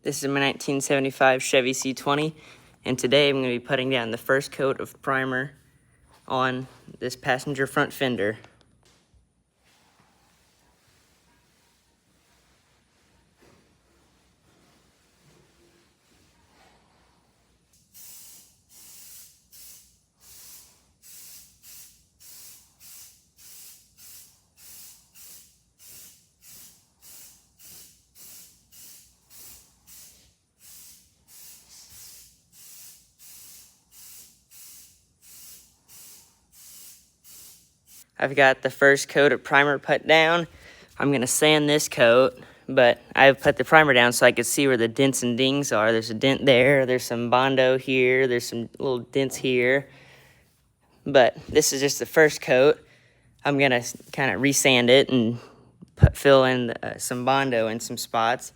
This is my 1975 Chevy C20, and today I'm going to be putting down the first coat of primer on this passenger front fender. I've got the first coat of primer put down. I'm going to sand this coat, but I've put the primer down so I could see where the dents and dings are. There's a dent there, there's some Bondo here, there's some little dents here. But this is just the first coat. I'm going to kind of resand it and fill in some Bondo in some spots.